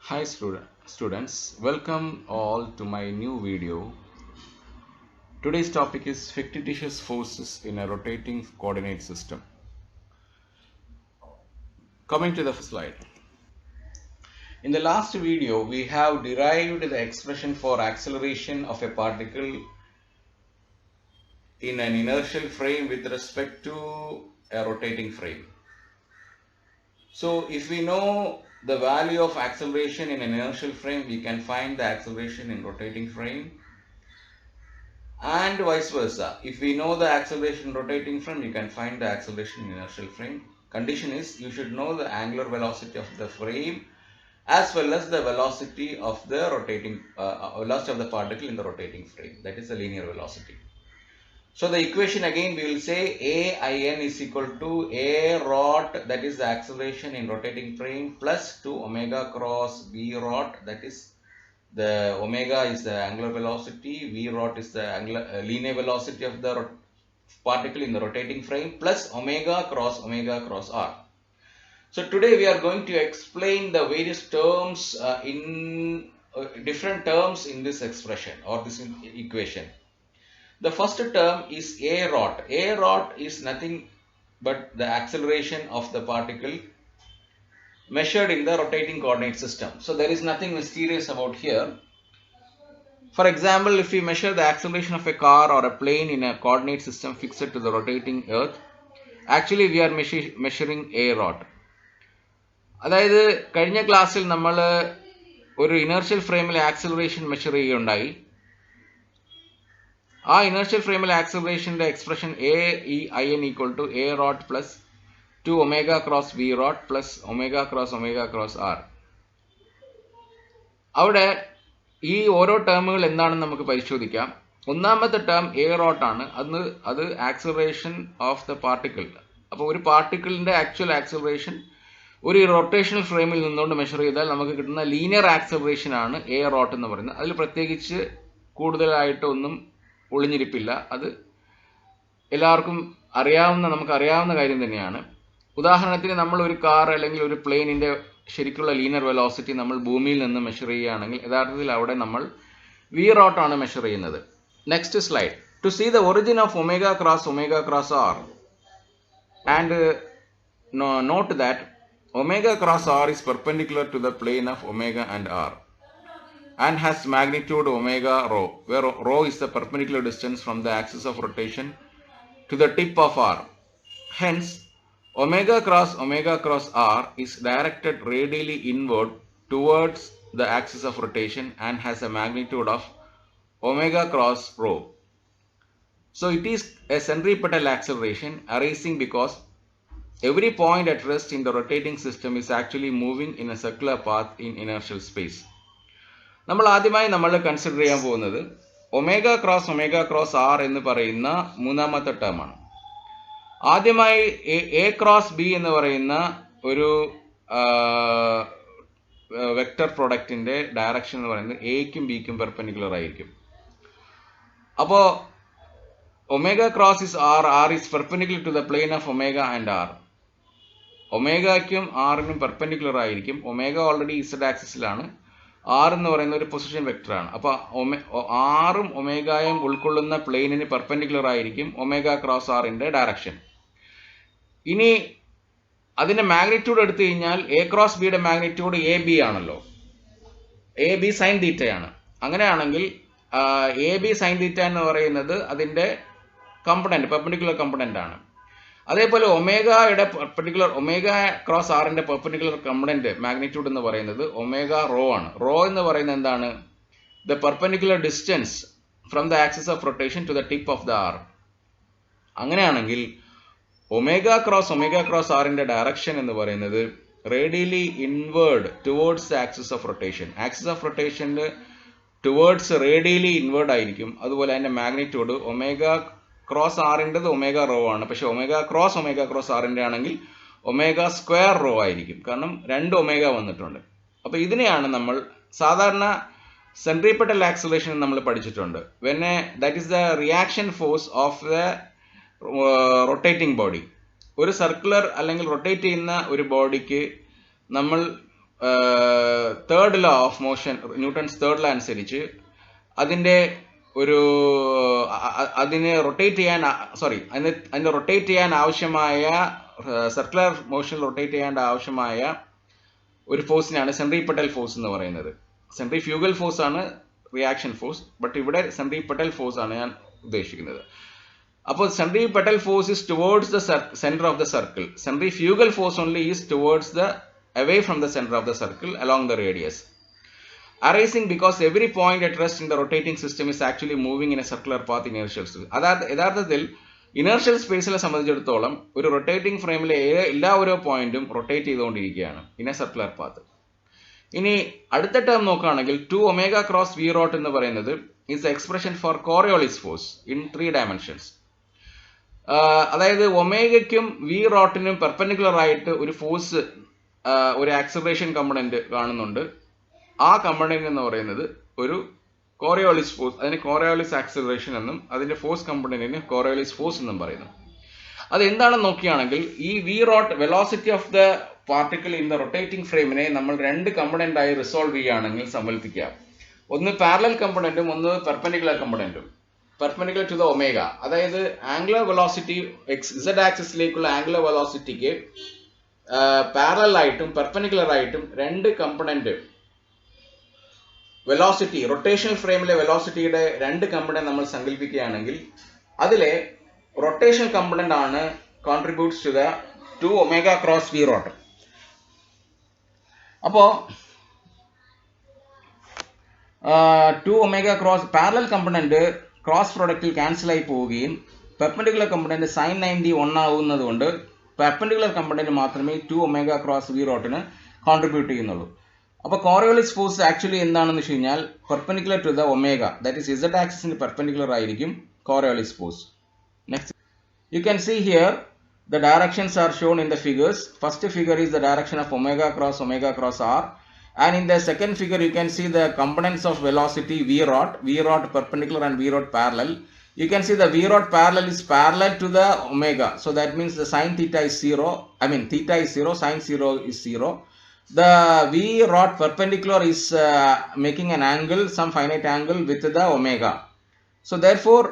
Hi students, welcome all to my new video. Today's topic is fictitious forces in a rotating coordinate system. Coming to the slide. In the last video, we have derived the expression for acceleration of a particle in an inertial frame with respect to a rotating frame. So if we know the value of acceleration in an inertial frame, we can find the acceleration in rotating frame. And vice versa. If we know the acceleration rotating frame, you can find the acceleration in inertial frame. Condition is you should know the angular velocity of the frame as well as the velocity of the rotating velocity of the particle in the rotating frame. That is the linear velocity. So the equation again we will say AIN is equal to A rot, that is the acceleration in rotating frame, plus 2 omega cross V rot, that is the omega is the angular velocity, V rot is the linear velocity of the particle in the rotating frame, plus omega cross R. So today we are going to explain the various terms different terms in this expression or this equation. The first term is A rot. A rot is nothing but the acceleration of the particle measured in the rotating coordinate system. So there is nothing mysterious about here. For example, if we measure the acceleration of a car or a plane in a coordinate system fixed to the rotating earth, actually we are measuring A rot. അതായത് കഴിഞ്ഞ ക്ലാസ്സിൽ നമ്മൾ ഒരു inertial ഫ്രെയിമിലെ acceleration measure ചെയ്യുകയുണ്ടായി. ആ inertial ഫ്രെയിമിലെ ആക്സിലറേഷന്റെ expression AEIN equal to A rot plus 2 omega cross V rot plus omega cross R. അവിടെ ഈ ഓരോ ടേമുകൾ എന്താണെന്ന് നമുക്ക് പരിശോധിക്കാം. ഒന്നാമത്തെ ടേം A rot ആണ്. അത് ആക്സിലറേഷൻ ഓഫ് ദ പാർട്ടിക്കിൾ. അപ്പോൾ ഒരു പാർട്ടിക്കിളിന്റെ ആക്ച്വൽ ആക്സിലറേഷൻ ഒരു റൊട്ടേഷണൽ ഫ്രെയിമിൽ നിന്നുകൊണ്ട് മെഷർ ചെയ്താൽ നമുക്ക് കിട്ടുന്ന ലീനിയർ ആക്സിലറേഷൻ ആണ് A rot എന്ന് പറയുന്നത്. അതിൽ പ്രത്യേകിച്ച് കൂടുതലായിട്ട് ഒന്നും ഒളിഞ്ഞിരിപ്പില്ല. അത് എല്ലാവർക്കും നമുക്ക് അറിയാവുന്ന കാര്യം തന്നെയാണ്. ഉദാഹരണത്തിന് നമ്മൾ ഒരു കാർ അല്ലെങ്കിൽ ഒരു പ്ലെയിനിന്റെ ശരിക്കുള്ള ലീനിയർ വെലോസിറ്റി നമ്മൾ ഭൂമിയിൽ നിന്ന് മെഷർ ചെയ്യുകയാണെങ്കിൽ യഥാർത്ഥത്തിൽ അവിടെ നമ്മൾ V rot ആണ് മെഷർ ചെയ്യുന്നത്. Next slide. To see the origin of omega cross R and not that omega cross R is perpendicular to the plane of omega and R and has magnitude omega rho, where rho is the perpendicular distance from the axis of rotation to the tip of R. Hence, omega cross R is directed radially inward towards the axis of rotation and has a magnitude of omega cross rho. So it is a centripetal acceleration arising because every point at rest in the rotating system is actually moving in a circular path in inertial space. ആദ്യമായി നമ്മൾ consider ചെയ്യാൻ പോകുന്നത് omega cross R എന്ന് പറയുന്ന മൂന്നാമത്തെ term ആണ്. ആദ്യമായി A cross B എന്ന് പറയുന്ന ഒരു വെക്റ്റർ പ്രൊഡക്റ്റിന്റെ ഡയറക്ഷൻ എന്ന് പറയുന്നത് എയ്ക്കും ബിക്കും പെർപെൻഡിക്കുലർ ആയിരിക്കും. അപ്പോൾ omega cross R is perpendicular to the plane of omega and R. ഒമേഗയ്ക്കും ആറിനും പെർപെൻഡിക്കുലർ ആയിരിക്കും. ഒമേഗ ഓൾറെഡി ഇസഡ് ആക്സിസിലാണ്. R എന്ന് പറയുന്ന ഒരു പൊസിഷൻ വെക്ടറാണ്. അപ്പോൾ ആറും ഒമേഗയും ഉൾക്കൊള്ളുന്ന പ്ലെയിനിന് പെർപെൻഡിക്കുലർ ആയിരിക്കും ഒമേഗ ക്രോസ് ആറിന്റെ ഡയറക്ഷൻ. ഇനി അതിന്റെ മാഗ്നിറ്റ്യൂഡ് എടുത്തു കഴിഞ്ഞാൽ A ക്രോസ് ബിയുടെ മാഗ്നിറ്റ്യൂഡ് AB ആണല്ലോ. AB സൈൻ തീറ്റയാണ്. അങ്ങനെയാണെങ്കിൽ AB സൈൻ തീറ്റ എന്ന് പറയുന്നത് അതിന്റെ കമ്പണന്റ് പെർപെൻഡിക്കുലർ കമ്പണന്റ് ആണ്. അതേപോലെ ഒമേഗ ക്രോസ് ആറിന്റെ പെർപെൻഡിക്കുലർ കമ്പണന്റ് മാഗ്നിറ്റ്യൂഡ് എന്ന് പറയുന്നത് ഒമേഗ റോ ആണ്. റോ എന്ന് പറയുന്നത് എന്താണ്? The perpendicular distance from the axis of rotation to the tip of the R. അങ്ങനെയാണെങ്കിൽ ഒമേഗ ക്രോസ് ആറിന്റെ ഡയറക്ഷൻ എന്ന് പറയുന്നത് radially inward towards the axis of rotation. Axis of റൊട്ടേഷന്റെ ടുവേർഡ്സ് റേഡിയലി ഇൻവേർഡ് ആയിരിക്കും. അതുപോലെ അതിന്റെ മാഗ്നിറ്റ്യൂഡ് ഒമേഗ ക്രോസ് ആറിൻ്റെത് omega rho ആണ്. പക്ഷെ ഒമേഗ ക്രോസ് ആറിൻ്റെ ആണെങ്കിൽ ഒമേഗ സ്ക്വയർ റോ ആയിരിക്കും. കാരണം 2 ഒമേഗ വന്നിട്ടുണ്ട്. അപ്പോൾ ഇതിനെയാണ് നമ്മൾ സാധാരണ സെൻട്രിപെറ്റൽ ആക്സിലറേഷൻ നമ്മൾ പഠിച്ചിട്ടുണ്ട്. That is the reaction force of the rotating body. ഒരു സർക്കുലർ അല്ലെങ്കിൽ റൊട്ടേറ്റ് ചെയ്യുന്ന ഒരു ബോഡിക്ക് നമ്മൾ third law of motion, Newton's third law അനുസരിച്ച് അതിനെ റൊട്ടേറ്റ് ചെയ്യാൻ അതിനെ റൊട്ടേറ്റ് ചെയ്യാൻ ആവശ്യമായ സർക്കുലർ മോഷൻ റൊട്ടേറ്റ് ചെയ്യാൻ ആവശ്യമായ ഒരു ഫോഴ്സിനാണ് സെൻട്രിപെറ്റൽ ഫോഴ്സ് എന്ന് പറയുന്നത്. സെൻട്രിഫ്യൂഗൽ ഫോഴ്സ് ആണ് റിയാക്ഷൻ ഫോഴ്സ്, ബട്ട് ഇവിടെ സെൻട്രിപെറ്റൽ ഫോഴ്സ് ആണ് ഞാൻ ഉദ്ദേശിക്കുന്നത്. അപ്പോൾ centripetal force is towards the center of the circle. Centrifugal force only is towards the away from the center of the circle along the radius, arising because every point at rest in the rotating system is actually moving in a circular path in inertial space. അതായത് യഥാർത്ഥത്തിൽ inertial സ്പേസിനെ സംബന്ധിച്ചിടത്തോളം ഒരു rotating ഫ്രെയിമിലെ എല്ലാ ഓരോ പോയിന്റും rotate ചെയ്തുകൊണ്ടിരിക്കുകയാണ് in A circular path. ഇനി അടുത്ത ടേം നോക്കുകയാണെങ്കിൽ 2 ഒമേഗ ക്രോസ് വി റോട്ട് എന്ന് പറയുന്നത് is the expression for Coriolis force in 3 dimensions. അതായത് ഒമേഗയ്ക്കും വി റോട്ടിനും പെർപെൻഡിക്കുലർ ആയിട്ട് ഒരു ഫോഴ്സ്, ഒരു ആക്സിലറേഷൻ കമ്പണന്റ് കാണുന്നുണ്ട്. ആ കമ്പണന്റ് എന്ന് പറയുന്നത് ഒരു കോറിയോളിസ് ഫോഴ്സ്, അതിന് കോറിയോളിസ് ആക്സിലറേഷൻ എന്നും അതിന്റെ ഫോഴ്സ് കമ്പണന്റിന് കോറിയോളിസ് ഫോഴ്സ് എന്നും പറയുന്നു. അത് എന്താണെന്ന് നോക്കുകയാണെങ്കിൽ ഈ V rot velocity of the particle in the rotating ഫ്രെയിമിനെ നമ്മൾ 2 കമ്പണന്റ് ആയി റിസോൾവ് ചെയ്യുകയാണെങ്കിൽ സങ്കല്പിക്കാം. ഒന്ന് പാരലൽ കമ്പണന്റും ഒന്ന് പെർപെൻഡിക്കുലർ കമ്പണന്റും. പെർപെൻഡിക്കുലർ ടു ദ ഒമേഗ, അതായത് ആംഗുലർ വെലോസിറ്റി z ആക്സിസിലേക്കുള്ള ആംഗുലർ വെലോസിറ്റിക്ക് പാരലൽ ആയിട്ടും പെർപെൻഡിക്കുലർ ആയിട്ടും 2 കമ്പണന്റ് വെലോസിറ്റി, റൊട്ടേഷണൽ ഫ്രെയിമിലെ വെലോസിറ്റിയുടെ 2 കമ്പണന്റ് നമ്മൾ സങ്കല്പിക്കുകയാണെങ്കിൽ അതിലെ റൊട്ടേഷണൽ കമ്പണന്റ് ആണ് contributes to the 2 omega cross V rot. അപ്പോ 2 omega cross parallel component cross പ്രൊഡക്റ്റിൽ ക്യാൻസൽ ആയി പോവുകയും പെർപെൻഡിക്കുലർ കമ്പണന്റ് സൈൻ 90 1 ആവുന്നത് കൊണ്ട് പെർപെൻഡിക്കുലർ കമ്പണന്റ് മാത്രമേ 2 ഒമേഗ ക്രോസ് വി റോട്ടിന് കോൺട്രിബ്യൂട്ട് ചെയ്യുന്നുള്ളൂ. അപ്പോൾ കോറിയോളിസ് ഫോഴ്സ് ആക്ച്വലി എന്താണെന്ന് വെച്ച് കഴിഞ്ഞാൽ perpendicular to the omega, that is z ആക്സിസിന് പെർപെൻഡിക്കുലർ ആയിരിക്കും Coriolis force. Next you can see here the directions are shown in the figures. First figure is the direction of omega cross r, and in the second figure you can see the components of velocity v rod perpendicular and v rod parallel. You can see the v rod parallel is parallel to the omega, so that means the sin theta is 0, theta is 0, sin 0 is 0. The v rod perpendicular is making an angle, some finite angle with the omega. So therefore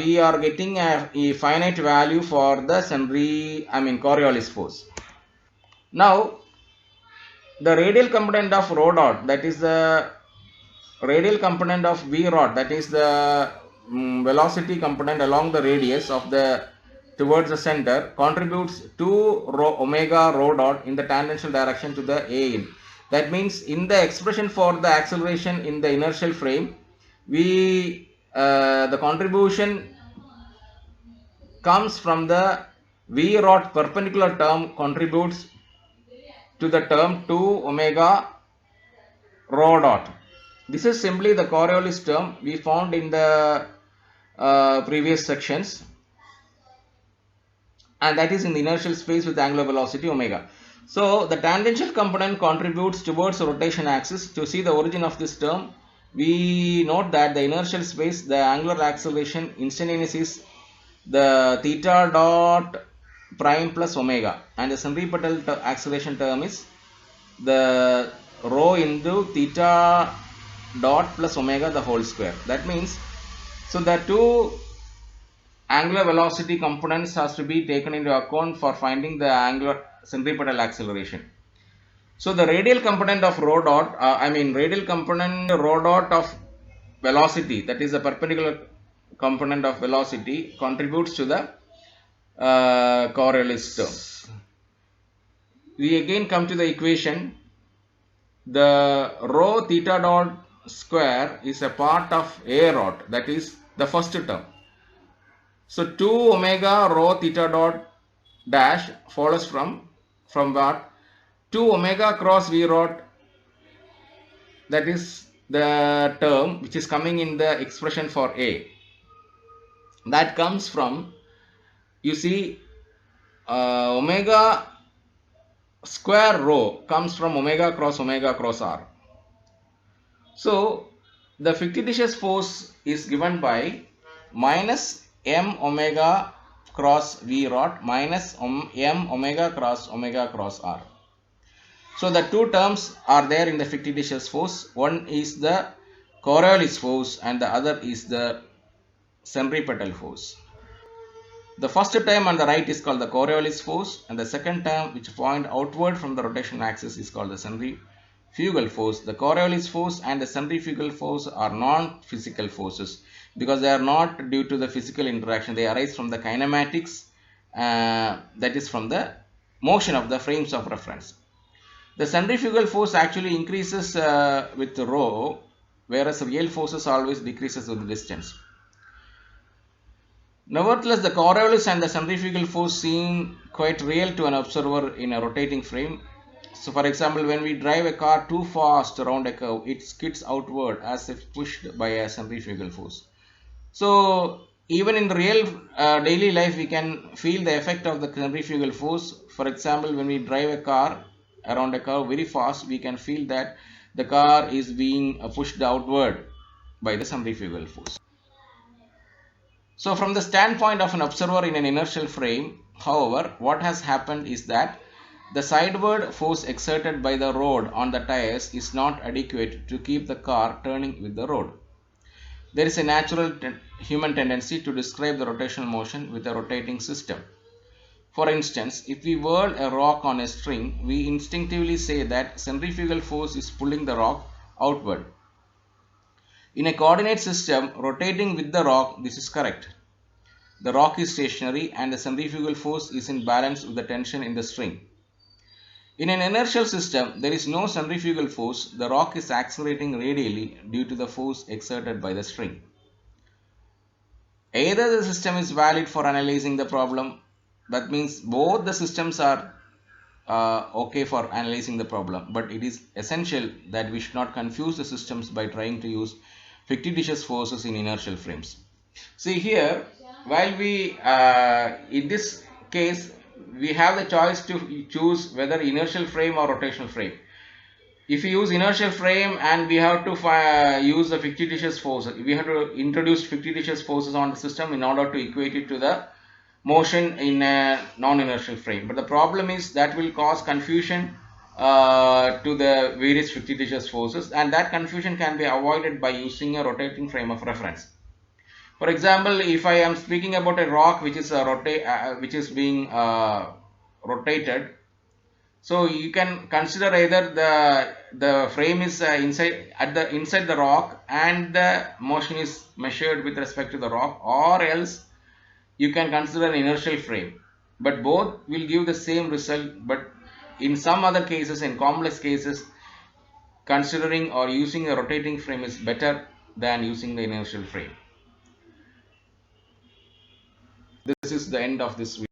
we are getting a finite value for the Coriolis force. Now the radial component of rho dot, that is the radial component of v rod, that is the velocity component along the radius of the towards the center, contributes 2 omega rho dot in the tangential direction to the a in. That means in the expression for the acceleration in the inertial frame, the contribution comes from the v rod perpendicular term contributes to the term 2 omega rho dot. This is simply the Coriolis term we found in the previous sections, and that is in the inertial space with angular velocity omega. So the tangential component contributes towards the rotation axis. To see the origin of this term, we note that the inertial space, the angular acceleration instantaneous is the theta dot prime plus omega, and the centripetal acceleration term is the rho into theta dot plus omega the whole square. That means, so the 2 angular velocity components has to be taken into account for finding the angular centripetal acceleration. So the radial component of rho dot, radial component rho dot of velocity, that is the perpendicular component of velocity, contributes to the Coriolis term. We again come to the equation. The rho theta dot square is a part of a rod, that is the first term. So 2 omega rho theta dot dash follows from what? 2 omega cross v rod, that is the term which is coming in the expression for a. That comes from, you see, omega square rho comes from omega cross r. So the fictitious force is given by minus m omega cross v rod minus m omega cross r. So the two terms are there in the fictitious force. One is the Coriolis force and the other is the centripetal force. The first term on the right is called the Coriolis force, and the second term, which point outward from the rotational axis, is called the centrifugal force. The Coriolis force and the centrifugal force are non-physical forces because they are not due to the physical interaction. They arise from the kinematics, that is from the motion of the frames of reference. The centrifugal force actually increases with rho, whereas real forces always decreases with distance. Nevertheless, the Coriolis and the centrifugal force seem quite real to an observer in a rotating frame. So, for example, when we drive a car too fast around a curve, it skids outward as if pushed by a centrifugal force. So, even in real daily life, we can feel the effect of the centrifugal force. For example, when we drive a car around a curve very fast, we can feel that the car is being pushed outward by the centrifugal force. So from the standpoint of an observer in an inertial frame, however, what has happened is that the sideward force exerted by the rod on the tires is not adequate to keep the car turning with the rod. There is a natural human tendency to describe the rotational motion with a rotating system. For instance, if we whirl a rock on a string, we instinctively say that centrifugal force is pulling the rock outward. In a coordinate system rotating with the rock, this is correct. The rock is stationary and the centrifugal force is in balance with the tension in the string. In an inertial system, there is no centrifugal force. The rock is accelerating radially due to the force exerted by the string. Either the system is valid for analyzing the problem, that means both the systems are okay for analyzing the problem, but it is essential that we should not confuse the systems by trying to use fictitious forces in inertial frames. See here, while we in this case we have the choice to choose whether inertial frame or rotational frame. If we use inertial frame and we have to use the fictitious forces, we have to introduce fictitious forces on the system in order to equate it to the motion in a non-inertial frame. But the problem is that will cause confusion to the various fictitious forces, and that confusion can be avoided by using a rotating frame of reference. For example, if I am speaking about a rock which is being rotated, so you can consider either the frame is inside the rock and the motion is measured with respect to the rock, or else you can consider an inertial frame. But both will give the same result. But in some other cases, in complex cases, considering or using a rotating frame is better than using the inertial frame. This is the end of this video.